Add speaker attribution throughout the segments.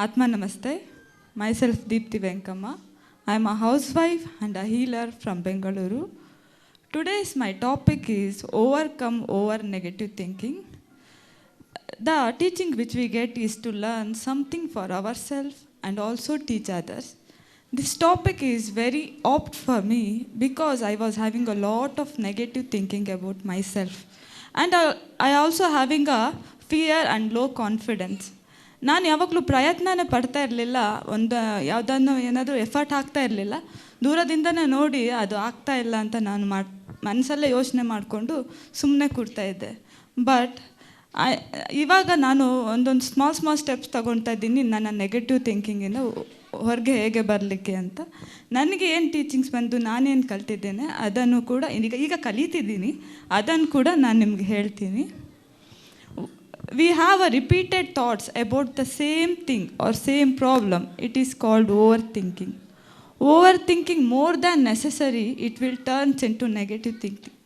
Speaker 1: Atma Namaste. Myself Deepthi Venkamma. I am a housewife and a healer from Bengaluru. Today's my topic is overcome over negative thinking. The teaching which we get is to learn something for ourselves and also teach others. This topic is very apt for me because I was having a lot of negative thinking about myself. And I also having a fear and low confidence. ನಾನು ಯಾವಾಗಲೂ ಪ್ರಯತ್ನನೇ ಪಡ್ತಾ ಇರಲಿಲ್ಲ, ಯಾವುದನ್ನು ಏನಾದರೂ effort ಹಾಕ್ತಾ ಇರಲಿಲ್ಲ. ದೂರದಿಂದನೇ ನೋಡಿ ಅದು ಆಗ್ತಾ ಇಲ್ಲ ಅಂತ ನಾನು ಮನಸ್ಸಲ್ಲೇ ಯೋಚನೆ ಮಾಡಿಕೊಂಡು ಸುಮ್ಮನೆ ಕೂರ್ತಾಯಿದ್ದೆ. ಬಟ್ ಇವಾಗ ನಾನು ಒಂದೊಂದು ಸ್ಮಾಲ್ ಸ್ಟೆಪ್ಸ್ ತೊಗೊಳ್ತಾ ಇದ್ದೀನಿ ನನ್ನ ನೆಗೆಟಿವ್ ಥಿಂಕಿಂಗಿಂದ ಹೊರಗೆ ಹೇಗೆ ಬರಲಿಕ್ಕೆ ಅಂತ. ನನಗೆ ಏನು ಟೀಚಿಂಗ್ಸ್ ಬಂದು ನಾನೇನು ಕಲ್ತಿದ್ದೇನೆ ಅದನ್ನು ಕೂಡ ಈಗ ಕಲಿತಿದ್ದೀನಿ, ಅದನ್ನು ಕೂಡ ನಾನು ನಿಮಗೆ ಹೇಳ್ತೀನಿ. We have a repeated thoughts about the same thing or same problem. It is called overthinking. Overthinking more than necessary, it will turn into negative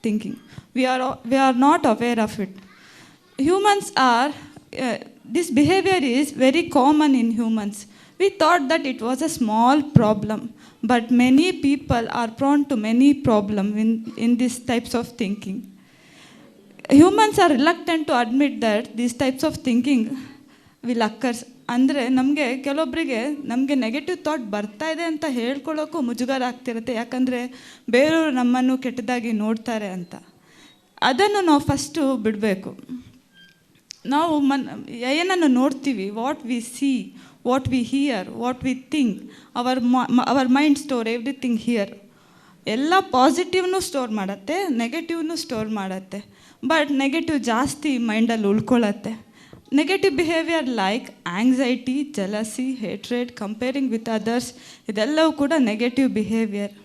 Speaker 1: thinking. We are not aware of it. Humans are, this behavior is very common in humans. We thought that it was a small problem, but many people are prone to many problems in these types of thinking. Humans are reluctant to admit that these types of thinking will occur. ಅಂದರೆ ನಮಗೆ ಕೆಲವೊಬ್ಬರಿಗೆ ನಮಗೆ negative thought ಬರ್ತಾ ಇದೆ ಅಂತ ಹೇಳ್ಕೊಳ್ಳೋಕ್ಕೂ ಮುಜುಗರ ಆಗ್ತಿರುತ್ತೆ, ಯಾಕಂದರೆ ಬೇರೆಯವರು ನಮ್ಮನ್ನು ಕೆಟ್ಟದಾಗಿ ನೋಡ್ತಾರೆ ಅಂತ. ಅದನ್ನು ನಾವು ಫಸ್ಟು ಬಿಡಬೇಕು. ನಾವು ಏನನ್ನು ನೋಡ್ತೀವಿ, what we see, what we hear, what we think, our mind store everything here. ಎಲ್ಲ ಪಾಸಿಟಿವ್ನೂ ಸ್ಟೋರ್ ಮಾಡುತ್ತೆ, ನೆಗೆಟಿವ್ನೂ ಸ್ಟೋರ್ ಮಾಡುತ್ತೆ. ಬಟ್ ನೆಗೆಟಿವ್ ಜಾಸ್ತಿ ಮೈಂಡಲ್ಲಿ ಉಳ್ಕೊಳ್ಳತ್ತೆ. Negative behaviour like anxiety, jealousy, hatred, comparing with others, ಇದೆಲ್ಲವೂ ಕೂಡ negative behaviour.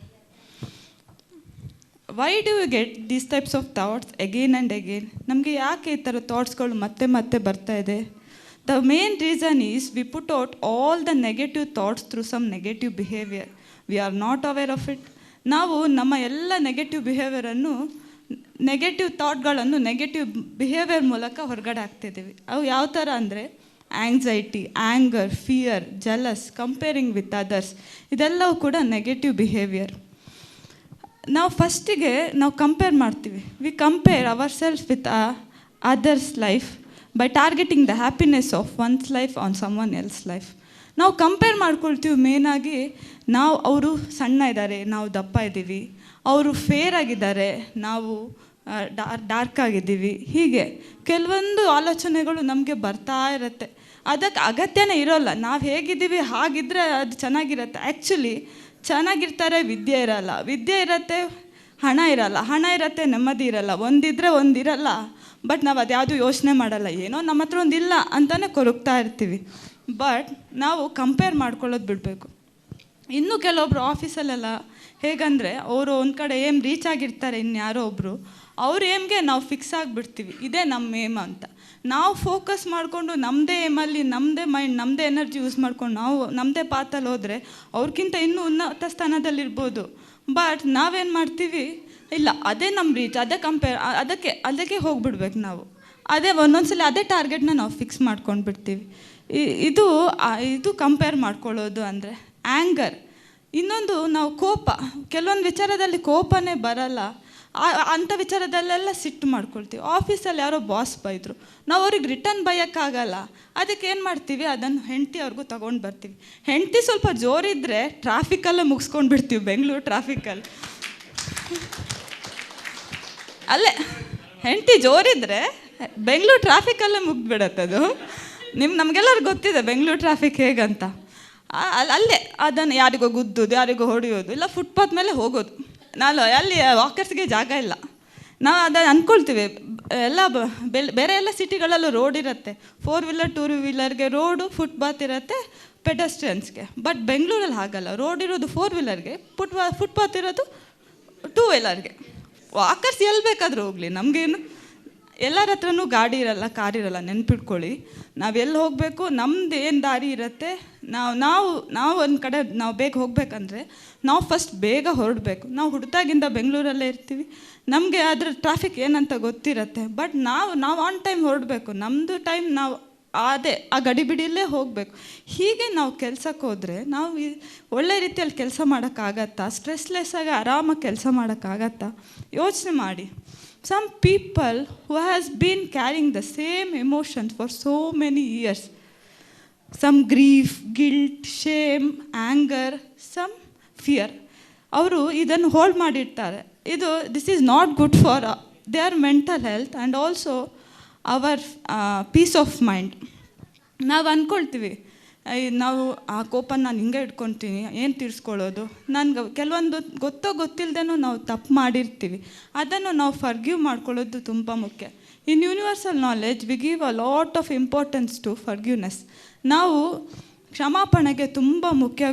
Speaker 1: Why do you get these types of thoughts again and again? ನಮಗೆ ಯಾಕೆ ಈ ಥರ ಥಾಟ್ಸ್ಗಳು ಮತ್ತೆ ಮತ್ತೆ ಬರ್ತಾ ಇದೆ? The main reason is we put out all the negative thoughts through some negative behaviour. We are not aware of it. ನಾವು ನಮ್ಮ ಎಲ್ಲ ನೆಗೆಟಿವ್ ಬಿಹೇವಿಯರನ್ನು, ನೆಗೆಟಿವ್ ಥಾಟ್ಗಳನ್ನು ನೆಗೆಟಿವ್ ಬಿಹೇವಿಯರ್ ಮೂಲಕ ಹೊರಗಡೆ ಹಾಕ್ತಿದ್ದೀವಿ. ಅವು ಯಾವ ಥರ ಅಂದರೆ anxiety, anger, fear, jealous, comparing with others, ಇದೆಲ್ಲವೂ ಕೂಡ ನೆಗೆಟಿವ್ ಬಿಹೇವಿಯರ್. ನಾವು ಫಸ್ಟಿಗೆ ನಾವು ಕಂಪೇರ್ ಮಾಡ್ತೀವಿ. We compare our self with others life by targeting the happiness of one's life on someone else life. ನಾವು ಕಂಪೇರ್ ಮಾಡ್ಕೊಳ್ತೀವಿ ಮೇನಾಗಿ. ಅವರು ಸಣ್ಣ ಇದ್ದಾರೆ, ನಾವು ದಪ್ಪ ಇದ್ದೀವಿ. ಅವರು ಫೇರ್ ಆಗಿದ್ದಾರೆ, ನಾವು ಡಾರ್ಕ್ ಆಗಿದ್ದೀವಿ. ಹೀಗೆ ಕೆಲವೊಂದು ಆಲೋಚನೆಗಳು ನಮಗೆ ಬರ್ತಾ ಇರುತ್ತೆ. ಅದಕ್ಕೆ ಅಗತ್ಯನೇ ಇರೋಲ್ಲ. ನಾವು ಹೇಗಿದ್ದೀವಿ ಹಾಗಿದ್ದರೆ ಅದು ಚೆನ್ನಾಗಿರುತ್ತೆ. ಆ್ಯಕ್ಚುಲಿ ಚೆನ್ನಾಗಿರ್ತಾರೆ, ವಿದ್ಯೆ ಇರಲ್ಲ, ವಿದ್ಯೆ ಇರುತ್ತೆ, ಹಣ ಇರಲ್ಲ, ಹಣ ಇರುತ್ತೆ, ನೆಮ್ಮದಿ ಇರಲ್ಲ, ಒಂದಿದ್ರೆ ಒಂದಿರಲ್ಲ. ಬಟ್ ನಾವು ಅದು ಯಾವುದು ಯೋಚನೆ ಮಾಡಲ್ಲ, ಏನೋ ನಮ್ಮ ಹತ್ರ ಒಂದಿಲ್ಲ ಅಂತಲೇ ಕೊರಗ್ತಾ ಇರ್ತೀವಿ. ಬಟ್ ನಾವು ಕಂಪೇರ್ ಮಾಡ್ಕೊಳ್ಳೋದು ಬಿಡಬೇಕು. ಇನ್ನೂ ಕೆಲವೊಬ್ರು ಆಫೀಸಲ್ಲೆಲ್ಲ ಹೇಗಂದರೆ ಅವರು ಒಂದು ಕಡೆ ಏಮ್ ರೀಚ್ ಆಗಿರ್ತಾರೆ, ಇನ್ಯಾರೋ ಒಬ್ಬರು ಅವ್ರ ಏಮ್ಗೆ ನಾವು ಫಿಕ್ಸ್ ಆಗಿಬಿಡ್ತೀವಿ, ಇದೇ ನಮ್ಮ ಏಮ್ ಅಂತ. ನಾವು ಫೋಕಸ್ ಮಾಡಿಕೊಂಡು ನಮ್ಮದೇ ಏಮಲ್ಲಿ ನಮ್ಮದೇ ಮೈಂಡ್, ನಮ್ಮದೇ ಎನರ್ಜಿ ಯೂಸ್ ಮಾಡ್ಕೊಂಡು ನಾವು ನಮ್ಮದೇ ಪಾತಲ್ಲಿ ಹೋದರೆ ಅವ್ರಿಗಿಂತ ಇನ್ನೂ ಉನ್ನತ ಸ್ಥಾನದಲ್ಲಿರ್ಬೋದು. ಬಟ್ ನಾವೇನು ಮಾಡ್ತೀವಿ, ಇಲ್ಲ ಅದೇ ನಮ್ಮ ರೀಚ್, ಅದೇ ಕಂಪೇರ್, ಅದಕ್ಕೆ ಹೋಗ್ಬಿಡ್ಬೇಕು ನಾವು. ಅದೇ ಒಂದೊಂದ್ಸಲ ಅದೇ ಟಾರ್ಗೆಟ್ನ ನಾವು ಫಿಕ್ಸ್ ಮಾಡ್ಕೊಂಡು ಬಿಡ್ತೀವಿ. ಇದು ಕಂಪೇರ್ ಮಾಡ್ಕೊಳ್ಳೋದು ಅಂದರೆ ಆ್ಯಂಗರ್. ಇನ್ನೊಂದು ನಾವು ಕೋಪ, ಕೆಲವೊಂದು ವಿಚಾರದಲ್ಲಿ ಕೋಪನೇ ಬರಲ್ಲ, ಅಂಥ ವಿಚಾರದಲ್ಲೆಲ್ಲ ಸಿಟ್ಟು ಮಾಡ್ಕೊಳ್ತೀವಿ. ಆಫೀಸಲ್ಲಿ ಯಾರೋ ಬಾಸ್ ಬೈದರು, ನಾವು ಅವ್ರಿಗೆ ರಿಟರ್ನ್ ಬೈಯೋಕ್ಕಾಗಲ್ಲ. ಅದಕ್ಕೆ ಏನು ಮಾಡ್ತೀವಿ, ಅದನ್ನು ಹೆಂಡತಿ ಅವ್ರಿಗೂ ತೊಗೊಂಡು ಬರ್ತೀವಿ. ಹೆಂಡತಿ ಸ್ವಲ್ಪ ಜೋರಿದ್ದರೆ ಟ್ರಾಫಿಕಲ್ಲೇ ಮುಗಿಸ್ಕೊಂಡು ಬಿಡ್ತೀವಿ, ಬೆಂಗಳೂರು ಟ್ರಾಫಿಕಲ್ಲಿ. ಅಲ್ಲೇ ಹೆಂಡತಿ ಜೋರಿದ್ದರೆ ಬೆಂಗಳೂರು ಟ್ರಾಫಿಕಲ್ಲೇ ಮುಗಿದ್ಬಿಡತ್ತದು. ನಮಗೆಲ್ಲರಿಗೂ ಗೊತ್ತಿದೆ ಬೆಂಗಳೂರು ಟ್ರಾಫಿಕ್ ಹೇಗಂತ. ಅಲ್ಲೇ ಅದನ್ನು ಯಾರಿಗೋ ಗುದ್ದೋದು, ಯಾರಿಗೋ ಹೊಡೆಯೋದು, ಇಲ್ಲ ಫುಟ್ಪಾತ್ ಮೇಲೆ ಹೋಗೋದು. ಅಲ್ಲಿ ವಾಕರ್ಸ್ಗೆ ಜಾಗ ಇಲ್ಲ. ನಾವು ಅದನ್ನು ಅಂದ್ಕೊಳ್ತೀವಿ. ಎಲ್ಲ ಬೇರೆ ಎಲ್ಲ ಸಿಟಿಗಳಲ್ಲೂ ರೋಡ್ ಇರುತ್ತೆ, 4 ವೀಲರ್ 2 ವೀಲರ್ಗೆ ರೋಡು, ಫುಟ್ಪಾತ್ ಇರುತ್ತೆ ಪೆಡಸ್ಟ್ರಿಯನ್ಸ್ಗೆ. ಬಟ್ ಬೆಂಗಳೂರಲ್ಲಿ ಹಾಗಲ್ಲ, ರೋಡ್ ಇರೋದು 4 ವೀಲರ್ಗೆ, ಫುಟ್ಪಾತ್ ಇರೋದು 2 ವೀಲರ್ಗೆ. ವಾಕರ್ಸ್ ಎಲ್ಲಿ ಬೇಕಾದರೂ ಹೋಗಲಿ, ನಮಗೇನು ಎಲ್ಲರ ಹತ್ರನೂ ಗಾಡಿ ಇರಲ್ಲ, ಕಾರ್ ಇರಲ್ಲ. ನೆನ್ಪಿಟ್ಕೊಳ್ಳಿ, ನಾವು ಎಲ್ಲಿ ಹೋಗಬೇಕು, ನಮ್ದು ಏನು ದಾರಿ ಇರುತ್ತೆ. ನಾವು ಒಂದು ಕಡೆ ನಾವು ಬೇಗ ಹೋಗಬೇಕಂದ್ರೆ ನಾವು ಫಸ್ಟ್ ಬೇಗ ಹೊರಡಬೇಕು. ನಾವು ಹುಡ್ದಾಗಿಂದ ಬೆಂಗಳೂರಲ್ಲೇ ಇರ್ತೀವಿ, ನಮಗೆ ಅದ್ರ ಟ್ರಾಫಿಕ್ ಏನಂತ ಗೊತ್ತಿರುತ್ತೆ. ಬಟ್ ನಾವು ಆನ್ ಟೈಮ್ ಹೊರಡಬೇಕು. ನಮ್ಮದು ಟೈಮ್ ನಾವು ಅದೇ ಆ ಗಡಿಬಿಡಿಯಲ್ಲೇ ಹೋಗಬೇಕು. ಹೀಗೆ ನಾವು ಕೆಲ್ಸಕ್ಕೆ ಹೋದರೆ ನಾವು ಒಳ್ಳೆ ರೀತಿಯಲ್ಲಿ ಕೆಲಸ ಮಾಡೋಕ್ಕಾಗತ್ತಾ? ಸ್ಟ್ರೆಸ್ಲೆಸ್ಸಾಗಿ ಆರಾಮಾಗಿ ಕೆಲಸ ಮಾಡೋಕ್ಕಾಗತ್ತಾ? ಯೋಚನೆ ಮಾಡಿ. Some people who has been carrying the same emotions for so many years, some grief, guilt, shame, anger, some fear, ಅವರು ಇದನ್ನು ಹೋಲ್ಡ್ ಮಾಡಿರ್ತಾರೆ. This is not good for their mental health and also our peace of mind. ನಾವು ಅಂದ್ಕೊಳ್ತೀವಿ, ನಾವು ಆ ಕೋಪ ನಾನು ಹಿಂಗೆ ಇಟ್ಕೊತೀನಿ, ಏನು ತೀರಿಸ್ಕೊಳ್ಳೋದು, ನನಗೆ ಕೆಲವೊಂದು ಗೊತ್ತಿಲ್ಲದೇನೂ ನಾವು ತಪ್ಪು ಮಾಡಿರ್ತೀವಿ. ಅದನ್ನು ನಾವು ಫರ್ಗಿವ್ ಮಾಡ್ಕೊಳ್ಳೋದು ತುಂಬ ಮುಖ್ಯ. In universal knowledge we give a lot of importance to forgiveness. ನಾವು ಕ್ಷಮಾಪಣೆಗೆ ತುಂಬ ಮುಖ್ಯ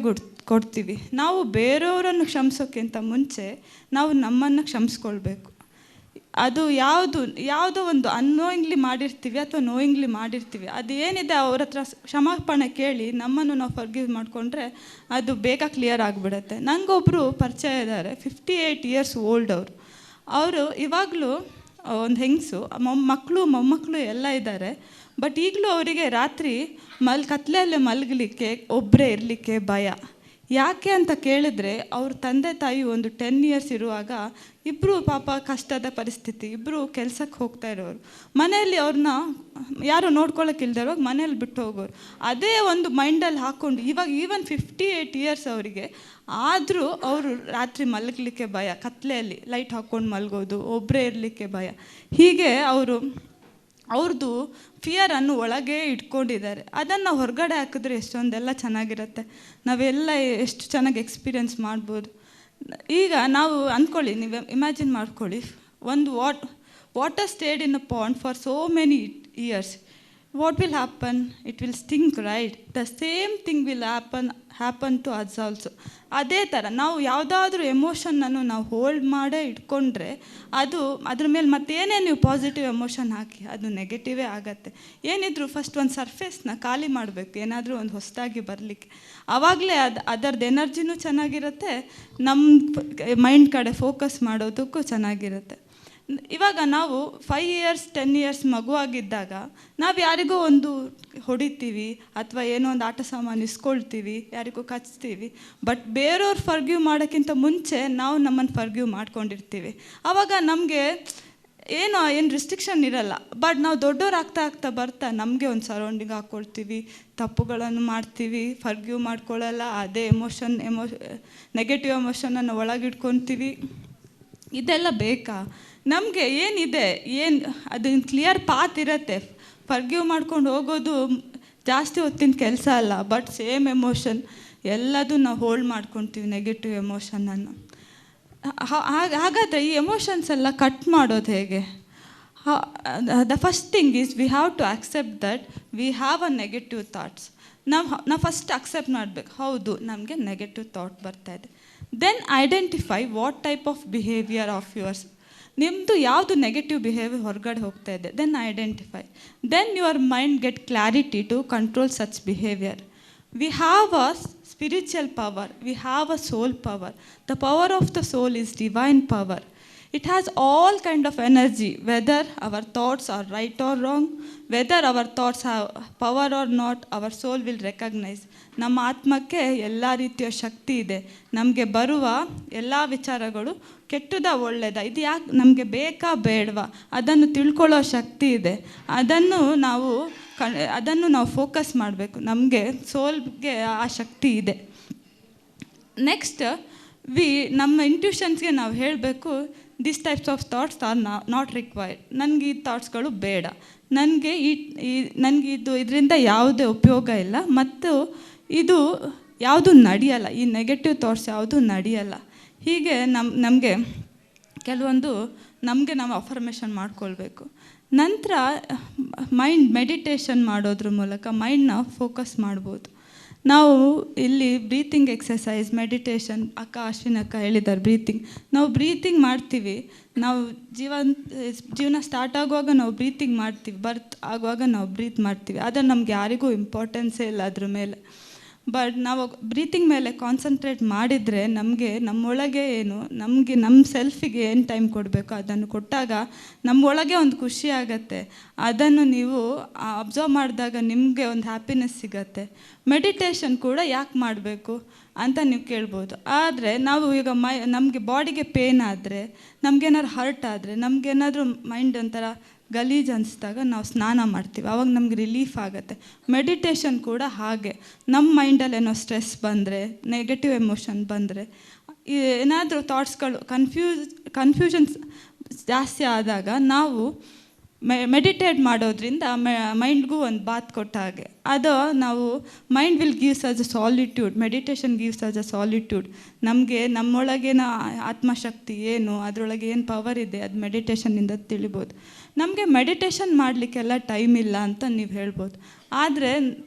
Speaker 1: ಕೊಡ್ತೀವಿ. ನಾವು ಬೇರೆಯವರನ್ನು ಕ್ಷಮಿಸೋಕ್ಕಿಂತ ಮುಂಚೆ ನಾವು ನಮ್ಮನ್ನು ಕ್ಷಮಿಸ್ಕೊಳ್ಬೇಕು. ಅದು ಯಾವುದೋ ಒಂದು ಅನ್ನೋಯಿಂಗ್ಲಿ ಮಾಡಿರ್ತೀವಿ ಅಥವಾ ನೋಯಿಂಗ್ಲಿ ಮಾಡಿರ್ತೀವಿ, ಅದು ಏನಿದೆ ಅವ್ರ ಹತ್ರ ಕ್ಷಮಾಪಣೆ ಕೇಳಿ ನಮ್ಮನ್ನು ನಾವು ಫರ್ಗಿವ್ ಮಾಡಿಕೊಂಡ್ರೆ ಅದು ಬೇಗ ಕ್ಲಿಯರ್ ಆಗಿಬಿಡುತ್ತೆ. ನನಗೊಬ್ಬರು ಪರಿಚಯ ಇದ್ದಾರೆ, 58 ಇಯರ್ಸ್ ಓಲ್ಡ್ ಅವರು ಇವಾಗಲೂ ಒಂದು ಹೆಂಗಸು, ಮೊಮ್ಮಕ್ಕಳು ಎಲ್ಲ ಇದ್ದಾರೆ. ಬಟ್ ಈಗಲೂ ಅವರಿಗೆ ರಾತ್ರಿ ಕತ್ಲೆಯಲ್ಲೇ ಮಲಗಲಿಕ್ಕೆ, ಒಬ್ಬರೇ ಇರಲಿಕ್ಕೆ ಭಯ. ಯಾಕೆ ಅಂತ ಕೇಳಿದ್ರೆ, ಅವ್ರ ತಂದೆ ತಾಯಿ ಒಂದು 10 ಇಯರ್ಸ್ ಇರುವಾಗ ಇಬ್ಬರು ಪಾಪ ಕಷ್ಟದ ಪರಿಸ್ಥಿತಿ, ಇಬ್ಬರು ಕೆಲಸಕ್ಕೆ ಹೋಗ್ತಾ ಇರೋರು, ಮನೆಯಲ್ಲಿ ಅವ್ರನ್ನ ಯಾರು ನೋಡ್ಕೊಳ್ಳೋಕ್ಕಿಲ್ದಿರೋವಾಗ ಮನೇಲಿ ಬಿಟ್ಟು ಹೋಗೋರು. ಅದೇ ಒಂದು ಮೈಂಡಲ್ಲಿ ಹಾಕ್ಕೊಂಡು ಇವಾಗ ಈವನ್ 58 ಇಯರ್ಸ್ ಅವರಿಗೆ ಆದರೂ ಅವರು ರಾತ್ರಿ ಮಲಗಲಿಕ್ಕೆ ಭಯ, ಕತ್ಲೆಯಲ್ಲಿ ಲೈಟ್ ಹಾಕ್ಕೊಂಡು ಮಲಗೋದು, ಒಬ್ಬರೇ ಇರಲಿಕ್ಕೆ ಭಯ. ಹೀಗೆ ಅವ್ರದ್ದು ಫಿಯರನ್ನು ಒಳಗೆ ಇಟ್ಕೊಂಡಿದ್ದಾರೆ. ಅದನ್ನು ಹೊರಗಡೆ ಹಾಕಿದ್ರೆ ಎಷ್ಟೊಂದೆಲ್ಲ ಚೆನ್ನಾಗಿರುತ್ತೆ, ನಾವೆಲ್ಲ ಎಷ್ಟು ಚೆನ್ನಾಗಿ ಎಕ್ಸ್ಪೀರಿಯೆನ್ಸ್ ಮಾಡ್ಬೋದು. ಈಗ ನಾವು ಅಂದ್ಕೊಳ್ಳಿ, ನೀವು ಇಮ್ಯಾಜಿನ್ ಮಾಡ್ಕೊಳ್ಳಿ, ಒಂದು water stayed in a pond for so many years. What will happen? It will stink, right? The same thing will happen to us also. ಅದೇ ಥರ ನಾವು ಯಾವುದಾದ್ರೂ ಎಮೋಷನ್ನನ್ನು ನಾವು ಹೋಲ್ಡ್ ಮಾಡೇ ಇಟ್ಕೊಂಡ್ರೆ ಅದ್ರ ಮೇಲೆ ಮತ್ತೇನೇ ನೀವು ಪಾಸಿಟಿವ್ ಎಮೋಷನ್ ಹಾಕಿ ಅದು ನೆಗೆಟಿವೇ ಆಗತ್ತೆ. ಏನಿದ್ರು ಫಸ್ಟ್ ಒಂದು ಸರ್ಫೇಸ್ನ ಖಾಲಿ ಮಾಡಬೇಕು, ಏನಾದರೂ ಒಂದು ಹೊಸದಾಗಿ ಬರಲಿಕ್ಕೆ. ಆವಾಗಲೇ ಅದರದ್ದು ಎನರ್ಜಿನೂ ಚೆನ್ನಾಗಿರುತ್ತೆ, ನಮ್ಮ ಮೈಂಡ್ ಕಡೆ ಫೋಕಸ್ ಮಾಡೋದಕ್ಕೂ ಚೆನ್ನಾಗಿರುತ್ತೆ. ಇವಾಗ ನಾವು 5 ಇಯರ್ಸ್ 10 ಇಯರ್ಸ್ ಮಗುವಾಗಿದ್ದಾಗ ನಾವು ಯಾರಿಗೋ ಒಂದು ಹೊಡಿತೀವಿ ಅಥವಾ ಏನೋ ಒಂದು ಆಟ ಸಾಮಾನು ಇಸ್ಕೊಳ್ತೀವಿ, ಯಾರಿಗೂ ಕಚ್ತೀವಿ. ಬಟ್ ಬೇರೆಯವ್ರು ಫರ್ಗ್ಯೂ ಮಾಡೋಕ್ಕಿಂತ ಮುಂಚೆ ನಾವು ನಮ್ಮನ್ನು ಫರ್ಗ್ಯೂ ಮಾಡ್ಕೊಂಡಿರ್ತೀವಿ. ಆವಾಗ ನಮಗೆ ಏನು ರಿಸ್ಟ್ರಿಕ್ಷನ್ ಇರಲ್ಲ. ಬಟ್ ನಾವು ದೊಡ್ಡವ್ರು ಆಗ್ತಾ ಬರ್ತಾ ನಮಗೆ ಒಂದು ಸರೌಂಡಿಂಗ್ ಹಾಕ್ಕೊಳ್ತೀವಿ, ತಪ್ಪುಗಳನ್ನು ಮಾಡ್ತೀವಿ, ಫರ್ಗ್ಯೂ ಮಾಡ್ಕೊಳ್ಳಲ್ಲ. ಅದೇ ನೆಗೆಟಿವ್ ಎಮೋಷನನ್ನು ಒಳಗಿಟ್ಕೊತೀವಿ. ಇದೆಲ್ಲ ಬೇಕಾ ನಮಗೆ? ಏನಿದೆ ಅದನ್ನ ಕ್ಲಿಯರ್ ಪಾತ್ ಇರುತ್ತೆ. ಫರ್ಗ್ಯೂ ಮಾಡ್ಕೊಂಡು ಹೋಗೋದು ಜಾಸ್ತಿ ಹೊತ್ತಿನ ಕೆಲಸ ಅಲ್ಲ. ಬಟ್ ಸೇಮ್ ಎಮೋಷನ್ ಎಲ್ಲದೂ ನಾವು ಹೋಲ್ಡ್ ಮಾಡ್ಕೊತೀವಿ, ನೆಗೆಟಿವ್ ಎಮೋಷನನ್ನು. ಹಾಗಾದರೆ ಈ ಎಮೋಷನ್ಸ್ ಎಲ್ಲ ಕಟ್ ಮಾಡೋದು ಹೇಗೆ? The first thing is we have to accept that we have a negative thoughts. ನಾವು ಫಸ್ಟ್ ಅಕ್ಸೆಪ್ಟ್ ಮಾಡಬೇಕು, ಹೌದು ನಮಗೆ ನೆಗೆಟಿವ್ ಥಾಟ್ ಬರ್ತಾಯಿದೆ. Then identify what type of behaviour of yours. ನಿಮ್ಮದು ಯಾವುದು ನೆಗೆಟಿವ್ ಬಿಹೇವಿಯರ್ ಹೊರಗಡೆ ಹೋಗ್ತಾ ಇದೆ, then identify. Then your mind get clarity to control such behaviour. We have a spiritual power, we have a soul power. The power of the soul is divine power. It has all kind of energy, whether our thoughts are right or wrong, whether our thoughts have power or not, our soul will recognize. ನಮ್ಮ ಆತ್ಮಕ್ಕೆ ಎಲ್ಲ ರೀತಿಯ ಶಕ್ತಿ ಇದೆ. ನಮಗೆ ಬರುವ ಎಲ್ಲ ವಿಚಾರಗಳು ಕೆಟ್ಟದ ಒಳ್ಳೆಯದ, ಇದು ಯಾಕೆ ನಮಗೆ ಬೇಕಾ ಬೇಡವಾ ಅದನ್ನು ತಿಳ್ಕೊಳ್ಳೋ ಶಕ್ತಿ ಇದೆ. ಅದನ್ನು ನಾವು ಫೋಕಸ್ ಮಾಡಬೇಕು. ನಮಗೆ ಸೋಲ್ಗೆ ಆ ಶಕ್ತಿ ಇದೆ. ನೆಕ್ಸ್ಟ್ ನಮ್ಮ ಇಂಟ್ಯೂಷನ್ಸ್ಗೆ ನಾವು ಹೇಳಬೇಕು, this types of thoughts are not required. ನನಗೆ ಈ ಥಾಟ್ಸ್ಗಳು ಬೇಡ, ನನಗೆ ಇದರಿಂದ ಯಾವುದೇ ಉಪಯೋಗ ಇಲ್ಲ, ಮತ್ತು ಇದು ಯಾವುದು ನಡೆಯಲ್ಲ, ಈ ನೆಗೆಟಿವ್ ಥಾಟ್ಸ್ ಯಾವುದು ನಡೆಯಲ್ಲ. ಹೀಗೆ ನಮಗೆ ಕೆಲವೊಂದು ನಾವು ಅಫರ್ಮೇಷನ್ ಮಾಡ್ಕೊಳ್ಬೇಕು. ನಂತರ ಮೆಡಿಟೇಷನ್ ಮಾಡೋದ್ರ ಮೂಲಕ ಮೈಂಡ್ನ ಫೋಕಸ್ ಮಾಡ್ಬೋದು. ನಾವು ಇಲ್ಲಿ ಬ್ರೀತಿಂಗ್ ಎಕ್ಸಸೈಸ್, ಮೆಡಿಟೇಷನ್, ಅಶ್ವಿನ್ ಅಕ್ಕ ಹೇಳಿದ್ದಾರೆ ಬ್ರೀತಿಂಗ್. ನಾವು ಬ್ರೀತಿಂಗ್ ಮಾಡ್ತೀವಿ, ನಾವು ಜೀವನ ಸ್ಟಾರ್ಟ್ ಆಗುವಾಗ ನಾವು ಬ್ರೀತಿಂಗ್ ಮಾಡ್ತೀವಿ, ಬರ್ತ್ ಆಗುವಾಗ ನಾವು ಬ್ರೀತ್ ಮಾಡ್ತೀವಿ. ಆದರೆ ನಮ್ಗೆ ಯಾರಿಗೂ ಇಂಪಾರ್ಟೆನ್ಸೇ ಇಲ್ಲ ಅದ್ರ ಮೇಲೆ. ಬಟ್ ನಾವು ಬ್ರೀತಿಂಗ್ ಮೇಲೆ ಕಾನ್ಸಂಟ್ರೇಟ್ ಮಾಡಿದರೆ ನಮಗೆ ನಮ್ಮೊಳಗೆ ಏನು ನಮಗೆ ನಮ್ಮ ಸೆಲ್ಫಿಗೆ ಏನು ಟೈಮ್ ಕೊಡಬೇಕು ಅದನ್ನು ಕೊಟ್ಟಾಗ ನಮ್ಮೊಳಗೆ ಒಂದು ಖುಷಿ ಆಗುತ್ತೆ. ಅದನ್ನು ನೀವು ಅಬ್ಸರ್ವ್ ಮಾಡಿದಾಗ ನಿಮಗೆ ಒಂದು ಹ್ಯಾಪಿನೆಸ್ ಸಿಗತ್ತೆ. ಮೆಡಿಟೇಷನ್ ಕೂಡ ಯಾಕೆ ಮಾಡಬೇಕು ಅಂತ ನೀವು ಕೇಳ್ಬೋದು. ಆದರೆ ನಾವು ಈಗ ನಮಗೆ ಬಾಡಿಗೆ ಪೇನ್ ಆದರೆ, ನಮಗೇನಾದ್ರು ಹರ್ಟ್ ಆದರೆ, ನಮಗೇನಾದರೂ ಮೈಂಡ್ ಒಂಥರ ಗಲೀಜು ಅನಿಸಿದಾಗ ನಾವು ಸ್ನಾನ ಮಾಡ್ತೀವಿ, ಆವಾಗ ನಮ್ಗೆ ರಿಲೀಫ್ ಆಗುತ್ತೆ. ಮೆಡಿಟೇಷನ್ ಕೂಡ ಹಾಗೆ. ನಮ್ಮ ಮೈಂಡಲ್ಲಿ ಏನೋ ಸ್ಟ್ರೆಸ್ ಬಂದರೆ, ನೆಗೆಟಿವ್ ಎಮೋಷನ್ ಬಂದರೆ, ಏನಾದರೂ ಥಾಟ್ಸ್ಗಳು ಕನ್ಫ್ಯೂಷನ್ಸ್ ಜಾಸ್ತಿ ಆದಾಗ ನಾವು ಮೆಡಿಟೇಟ್ ಮಾಡೋದ್ರಿಂದ ಮೈಂಡ್ಗೂ ಒಂದು ಬಾತ್ ಕೊಟ್ಟ ಹಾಗೆ. ಅದು ನಾವು mind will gives us a solitude. Meditation gives us a solitude. ನಮಗೆ ನಮ್ಮೊಳಗಿನ ಆತ್ಮಶಕ್ತಿ ಏನು, ಅದರೊಳಗೆ ಏನು ಪವರ್ ಇದೆ, ಅದು ಮೆಡಿಟೇಷನ್ನಿಂದ ತಿಳಿಬೋದು. ನಮಗೆ ಮೆಡಿಟೇಷನ್ ಮಾಡಲಿಕ್ಕೆಲ್ಲ ಟೈಮ್ ಇಲ್ಲ ಅಂತ ನೀವು ಹೇಳ್ಬೋದು. ಆದರೆ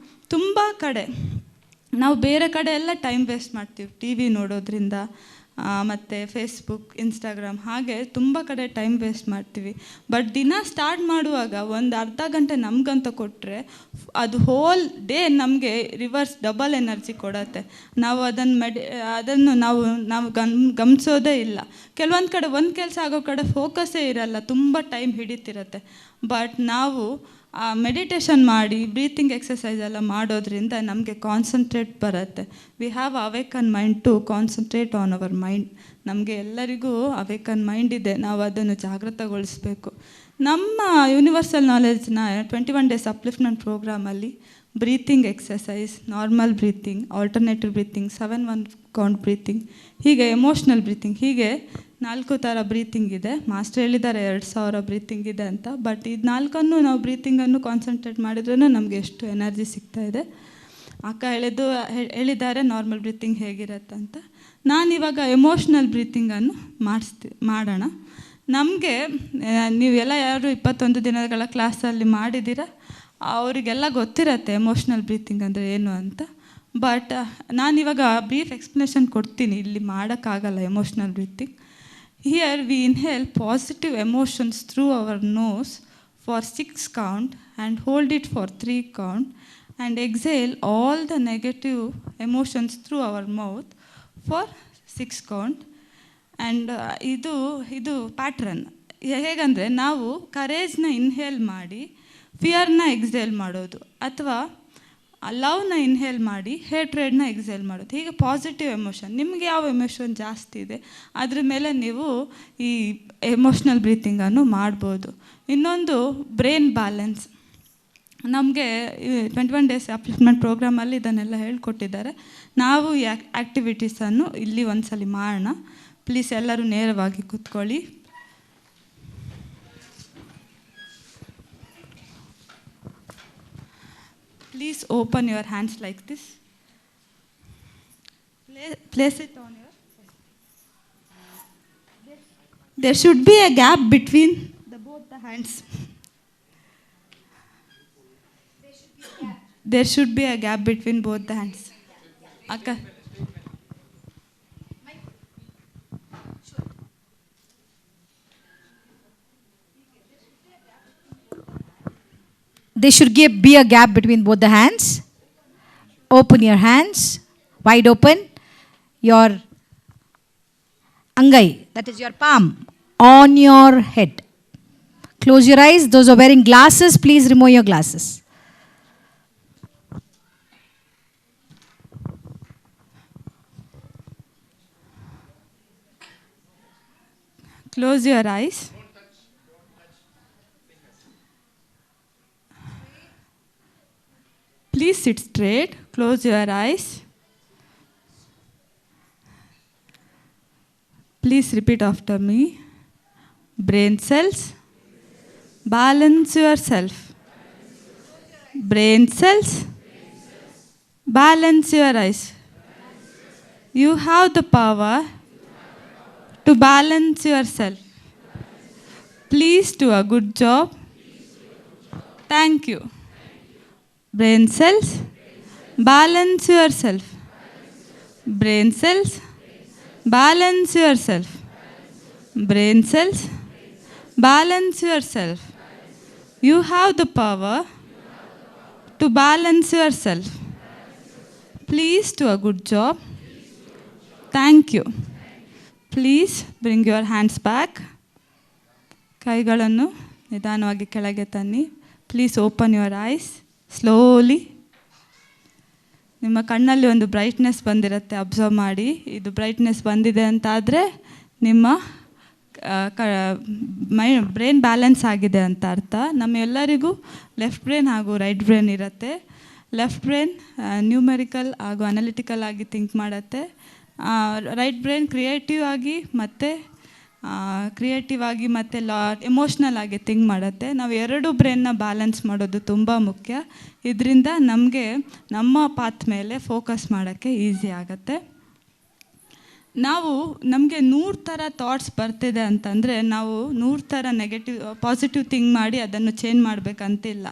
Speaker 1: ತುಂಬ ಕಡೆ ನಾವು ಬೇರೆ ಕಡೆ ಎಲ್ಲ ಟೈಮ್ ವೇಸ್ಟ್ ಮಾಡ್ತೀವಿ, ಟಿ ವಿ ನೋಡೋದ್ರಿಂದ, ಮತ್ತು ಫೇಸ್ಬುಕ್, ಇನ್ಸ್ಟಾಗ್ರಾಮ್, ಹಾಗೆ ತುಂಬ ಕಡೆ ಟೈಮ್ ವೇಸ್ಟ್ ಮಾಡ್ತೀವಿ. ಬಟ್ ದಿನ ಸ್ಟಾರ್ಟ್ ಮಾಡುವಾಗ ಒಂದು ಅರ್ಧ ಗಂಟೆ ನಮಗಂತ ಕೊಟ್ಟರೆ ಅದು ಹೋಲ್ ಡೇ ನಮಗೆ ರಿವರ್ಸ್ ಡಬಲ್ ಎನರ್ಜಿ ಕೊಡುತ್ತೆ. ನಾವು ಅದನ್ನು ನಾವು ಗಮನಿಸೋದೇ ಇಲ್ಲ. ಕೆಲವೊಂದು ಕಡೆ ಒಂದು ಕೆಲಸ ಆಗೋ ಕಡೆ ಫೋಕಸ್ಸೇ ಇರಲ್ಲ, ತುಂಬ ಟೈಮ್ ಹಿಡಿತಿರುತ್ತೆ. ಬಟ್ ನಾವು ಮೆಡಿಟೇಷನ್ ಮಾಡಿ ಬ್ರೀತಿಂಗ್ ಎಕ್ಸಸೈಸ್ ಎಲ್ಲ ಮಾಡೋದ್ರಿಂದ ನಮಗೆ ಕಾನ್ಸಂಟ್ರೇಟ್ ಬರುತ್ತೆ. We have awaken mind to concentrate on our mind. ನಮಗೆ ಎಲ್ಲರಿಗೂ ಅವೇಕನ್ ಮೈಂಡ್ ಇದೆ, ನಾವು ಅದನ್ನು ಜಾಗೃತಗೊಳಿಸಬೇಕು. ನಮ್ಮ ಯೂನಿವರ್ಸಲ್ ನಾಲೆಜ್ನ 21 ಡೇಸ್ ಅಪ್ಲಿಫ್ಟ್ಮೆಂಟ್ ಪ್ರೋಗ್ರಾಮಲ್ಲಿ breathing exercise, normal breathing, alternative breathing, 7-1 count breathing, ಹೀಗೆ ಎಮೋಷ್ನಲ್ ಬ್ರೀತಿಂಗ್, ಹೀಗೆ 4 ಥರ ಬ್ರೀತಿಂಗ್ ಇದೆ. ಮಾಸ್ಟರ್ ಹೇಳಿದ್ದಾರೆ 2000 ಬ್ರೀತಿಂಗ್ ಇದೆ ಅಂತ. ಬಟ್ ಇದು 4 ನಾವು ಬ್ರೀತಿಂಗನ್ನು ಕಾನ್ಸಂಟ್ರೇಟ್ ಮಾಡಿದ್ರೂ ನಮಗೆ ಎಷ್ಟು ಎನರ್ಜಿ ಸಿಗ್ತಾಯಿದೆ. ಅಕ್ಕ ಹೇಳಿದ್ದಾರೆ ನಾರ್ಮಲ್ ಬ್ರೀತಿಂಗ್ ಹೇಗಿರುತ್ತೆ ಅಂತ. ನಾನಿವಾಗ ಎಮೋಷ್ನಲ್ ಬ್ರೀತಿಂಗನ್ನು ಮಾಡೋಣ. ನಮಗೆ ನೀವೆಲ್ಲ ಯಾರು 21 ದಿನಗಳ ಕ್ಲಾಸಲ್ಲಿ ಮಾಡಿದ್ದೀರ, ಅವರಿಗೆಲ್ಲ ಗೊತ್ತಿರತ್ತೆ ಎಮೋಷ್ನಲ್ ಬ್ರೀತಿಂಗ್ ಅಂದರೆ ಏನು ಅಂತ. ಬಟ್ ನಾನಿವಾಗ ಬ್ರೀಫ್ ಎಕ್ಸ್ಪ್ಲನೇಷನ್ ಕೊಡ್ತೀನಿ, ಇಲ್ಲಿ ಮಾಡೋಕ್ಕಾಗಲ್ಲ emotional breathing. Here we inhale positive emotions through our nose for 6 count and hold it for 3 count and exhale all the negative emotions through our mouth for 6 count. And ಇದು pattern ಹೇಗಂದರೆ, ನಾವು ಕರೇಜ್ನ inhale ಮಾಡಿ ಫಿಯರ್ನ exhale ಮಾಡೋದು, ಅಥವಾ ಲವ್ನ inhale ಮಾಡಿ ಹೇಟ್ರೇಡ್ನ exhale ಮಾಡೋದು. ಹೀಗೆ positive emotion, ನಿಮಗೆ ಯಾವ ಎಮೋಷನ್ ಜಾಸ್ತಿ ಇದೆ ಅದ್ರ ಮೇಲೆ ನೀವು ಈ ಎಮೋಷ್ನಲ್ ಬ್ರೀತಿಂಗನ್ನು ಮಾಡ್ಬೋದು. ಇನ್ನೊಂದು ಬ್ರೈನ್ ಬ್ಯಾಲೆನ್ಸ್. ನಮಗೆ 21 ಡೇಸ್ ಅಪ್ಲಿಫ್ಟ್ಮೆಂಟ್ ಪ್ರೋಗ್ರಾಮಲ್ಲಿ ಇದನ್ನೆಲ್ಲ ಹೇಳ್ಕೊಟ್ಟಿದ್ದಾರೆ. ನಾವು ಈ ಆ್ಯಕ್ಟಿವಿಟೀಸನ್ನು ಇಲ್ಲಿ ಒಂದ್ಸಲಿ ಮಾಡೋಣ. ಪ್ಲೀಸ್ ಎಲ್ಲರೂ ನೇರವಾಗಿ ಕೂತ್ಕೊಳ್ಳಿ. Please open your hands like this. Place it on your chest. There should be a gap between both the hands. There should be a gap between both the hands. Akka.
Speaker 2: There should be a gap between both the hands. Open your hands, wide open. Your angai, that is your palm, on your head. Close your eyes. Those who are wearing glasses, please remove your glasses.
Speaker 1: Close your eyes. Please sit straight. Close your eyes. Please repeat after me. Brain cells, balance yourself. Brain cells, balance your eyes. You have the power to balance yourself. Please do a good job. Thank you. Brain cells, balance yourself. Brain cells, balance yourself. Brain cells, balance yourself. You have the power to balance yourself. Please do a good job. Thank you. Please bring your hands back. ಕೈಗಳನ್ನು ನಿಧಾನವಾಗಿ ಕೆಳಗೆ ತನ್ನಿ. Please open your eyes slowly. ನಿಮ್ಮ ಕಣ್ಣಲ್ಲಿ ಒಂದು brightness ಬಂದಿರುತ್ತೆ, observe ಮಾಡಿ. ಇದು ಬ್ರೈಟ್ನೆಸ್ ಬಂದಿದೆ ಅಂತಾದರೆ ನಿಮ್ಮ ಬ್ರೈನ್ ಬ್ಯಾಲೆನ್ಸ್ ಆಗಿದೆ ಅಂತ ಅರ್ಥ. ನಮ್ಮೆಲ್ಲರಿಗೂ ಲೆಫ್ಟ್ ಬ್ರೈನ್ ಹಾಗೂ ರೈಟ್ ಬ್ರೈನ್ ಇರುತ್ತೆ. ಲೆಫ್ಟ್ ಬ್ರೈನ್ ನ್ಯೂಮೆರಿಕಲ್ ಹಾಗೂ ಅನಾಲಿಟಿಕಲ್ ಆಗಿ ಥಿಂಕ್ ಮಾಡುತ್ತೆ. ರೈಟ್ ಬ್ರೈನ್ ಕ್ರಿಯೇಟಿವ್ ಆಗಿ ಮತ್ತು ಎಮೋಷ್ನಲ್ ಆಗಿ ಥಿಂಕ್ ಮಾಡುತ್ತೆ. ನಾವು ಎರಡು ಬ್ರೈನ್ನ ಬ್ಯಾಲೆನ್ಸ್ ಮಾಡೋದು ತುಂಬ ಮುಖ್ಯ. ಇದರಿಂದ ನಮಗೆ ನಮ್ಮ ಪಾತ್ ಮೇಲೆ ಫೋಕಸ್ ಮಾಡೋಕ್ಕೆ ಈಸಿ ಆಗುತ್ತೆ. ನಮಗೆ 100 ಥರ ಥಾಟ್ಸ್ ಬರ್ತಿದೆ ಅಂತಂದರೆ ನಾವು 100 ಥರ ಪಾಸಿಟಿವ್ ಥಿಂಕ್ ಮಾಡಿ ಅದನ್ನು ಚೇಂಜ್ ಮಾಡಬೇಕಂತಿಲ್ಲ.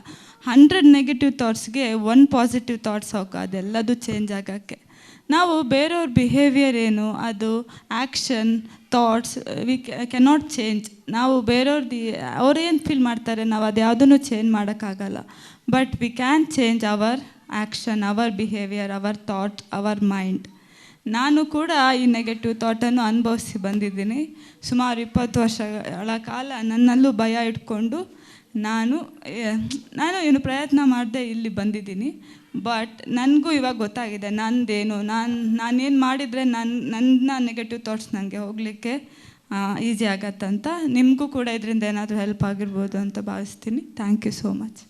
Speaker 1: 100 ನೆಗೆಟಿವ್ ಥಾಟ್ಸ್ಗೆ 1 ಪಾಸಿಟಿವ್ ಥಾಟ್ಸ್ ಸಾಕು ಅದೆಲ್ಲದು ಚೇಂಜ್ ಆಗೋಕ್ಕೆ. ನಾವು ಬೇರೆಯವ್ರ ಬಿಹೇವಿಯರ್ ಏನು, ಅದು action, thoughts we cannot change. ನಾವು ಬೇರೆಯವ್ರದ್ದು ಅವ್ರೇನು ಫೀಲ್ ಮಾಡ್ತಾರೆ ನಾವು ಅದು ಯಾವುದನ್ನು ಚೇಂಜ್ ಮಾಡೋಕ್ಕಾಗಲ್ಲ. But we can change our action, our behaviour, our thought, our mind. ನಾನು ಕೂಡ ಈ ನೆಗೆಟಿವ್ ಥಾಟನ್ನು ಅನುಭವಿಸಿ ಬಂದಿದ್ದೀನಿ. ಸುಮಾರು 20 ವರ್ಷಗಳ ಕಾಲ ನನ್ನಲ್ಲೂ ಭಯ ಇಟ್ಕೊಂಡು ನಾನು ಏನು ಪ್ರಯತ್ನ ಮಾಡದೆ ಇಲ್ಲಿ ಬಂದಿದ್ದೀನಿ. ಬಟ್ ನನಗೂ ಇವಾಗ ಗೊತ್ತಾಗಿದೆ ನಂದೇನು, ನಾನೇನು ಮಾಡಿದರೆ ನನ್ನ ನೆಗೆಟಿವ್ ಥಾಟ್ಸ್ ನನಗೆ ಹೋಗಲಿಕ್ಕೆ ಈಸಿ ಆಗತ್ತಂತ. ನಿಮಗೂ ಕೂಡ ಇದರಿಂದ ಏನಾದರೂ ಹೆಲ್ಪ್ ಆಗಿರ್ಬೋದು ಅಂತ ಭಾವಿಸ್ತೀನಿ. Thank you so much.